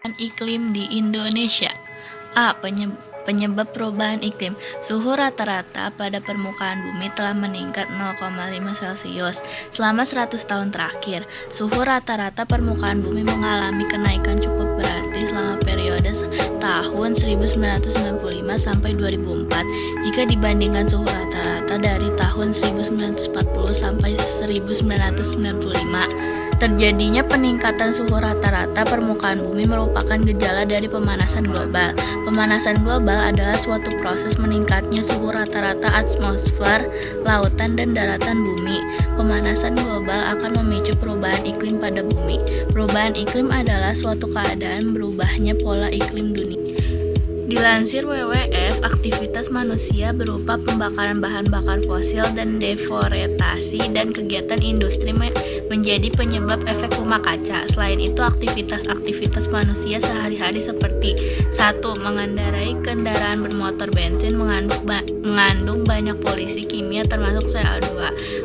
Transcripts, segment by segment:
Iklim di Indonesia. Penyebab perubahan iklim. Suhu rata-rata pada permukaan bumi telah meningkat 0,5 Celcius selama 100 tahun terakhir. Suhu rata-rata permukaan bumi mengalami kenaikan cukup berarti selama periode tahun 1995 sampai 2004 jika dibandingkan suhu rata-rata dari tahun 1940 sampai 1995. Terjadinya peningkatan suhu rata-rata permukaan bumi merupakan gejala dari pemanasan global. Pemanasan global adalah suatu proses meningkatnya suhu rata-rata atmosfer, lautan, dan daratan bumi. Pemanasan global akan memicu perubahan iklim pada bumi. Perubahan iklim adalah suatu keadaan berubahnya pola iklim dunia. Dilansir WWF, aktivitas manusia berupa pembakaran bahan bakar fosil dan deforestasi dan kegiatan industri menjadi penyebab efek rumah kaca. Selain itu, aktivitas manusia sehari-hari seperti 1. Mengendarai kendaraan bermotor bensin mengandung banyak polusi kimia termasuk CO2.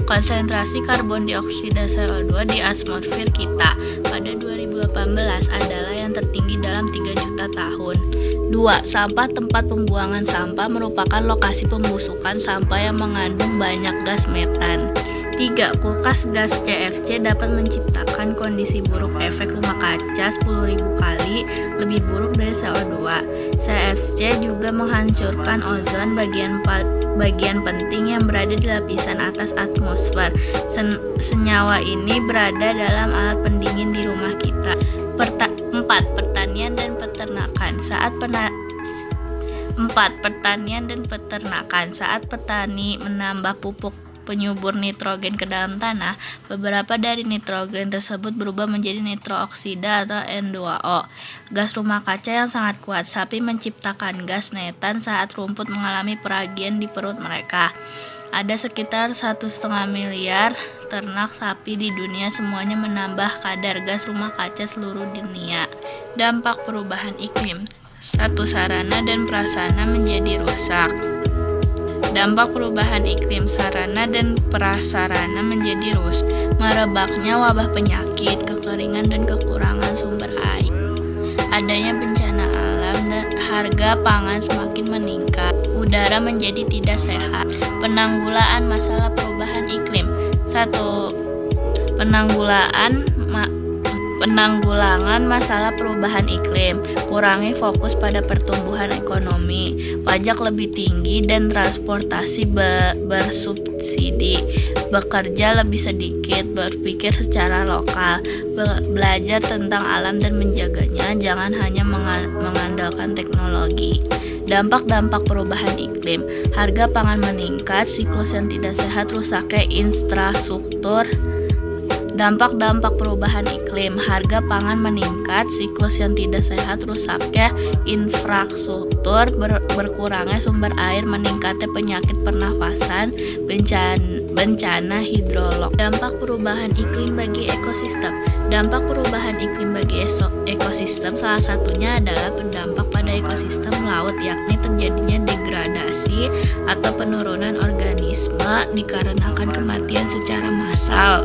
Konsentrasi karbon dioksida CO2 di atmosfer kita pada 2018 adalah yang tertinggi dalam 3 juta tahun. 2. Sampah tempat pembuangan sampah merupakan lokasi pembusukan sampah yang mengandung banyak gas metan. 3. Kulkas gas CFC dapat menciptakan kondisi buruk efek rumah kaca 10.000 kali lebih buruk dari CO2. CFC juga menghancurkan ozon, bagian penting yang berada di lapisan atas atmosfer. Senyawa ini berada dalam alat pendingin di rumah kita. 4. Pertanian dan peternakan. Saat petani menambah pupuk penyubur nitrogen ke dalam tanah, beberapa dari nitrogen tersebut berubah menjadi nitrooksida atau N2O, gas rumah kaca yang sangat kuat. Sapi menciptakan gas metan saat rumput mengalami peragian di perut mereka. Ada sekitar 1,5 miliar ternak sapi di dunia, semuanya menambah kadar gas rumah kaca seluruh dunia. Dampak perubahan iklim. 1. Sarana dan prasarana menjadi rusak. Dampak perubahan iklim, sarana dan prasarana menjadi rusak. Merebaknya wabah penyakit, kekeringan dan kekurangan sumber air. Adanya bencana alam dan harga pangan semakin meningkat. Udara menjadi tidak sehat. Penanggulangan masalah perubahan iklim. 1. Penanggulangan masalah perubahan iklim. Kurangi fokus pada pertumbuhan ekonomi, pajak lebih tinggi dan transportasi bersubsidi. Bekerja lebih sedikit, berpikir secara lokal, belajar tentang alam dan menjaganya, jangan hanya mengandalkan teknologi. Dampak-dampak perubahan iklim. Harga pangan meningkat, siklus yang tidak sehat, rusaknya infrastruktur. Dampak-dampak perubahan iklim. Harga pangan meningkat, siklus yang tidak sehat, rusaknya infrastruktur, berkurangnya sumber air, meningkatnya penyakit pernafasan, bencana hidrolog. Dampak perubahan iklim bagi ekosistem. Dampak perubahan iklim bagi ekosistem salah satunya adalah berdampak pada ekosistem laut, yakni terjadinya degradasi atau penurunan organisme dikarenakan kematian secara massal.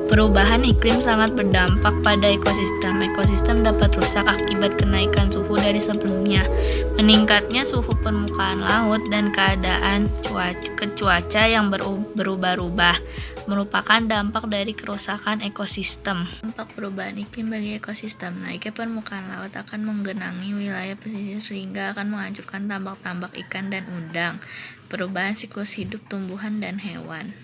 Perubahan iklim sangat berdampak pada ekosistem. Ekosistem dapat rusak akibat kenaikan suhu dari sebelumnya. Meningkatnya suhu permukaan laut dan keadaan cuaca yang berubah-ubah merupakan dampak dari kerusakan ekosistem. Dampak perubahan iklim bagi ekosistem. Naiknya permukaan laut akan menggenangi wilayah pesisir sehingga akan menghancurkan tambak-tambak ikan dan udang. Perubahan siklus hidup tumbuhan dan hewan.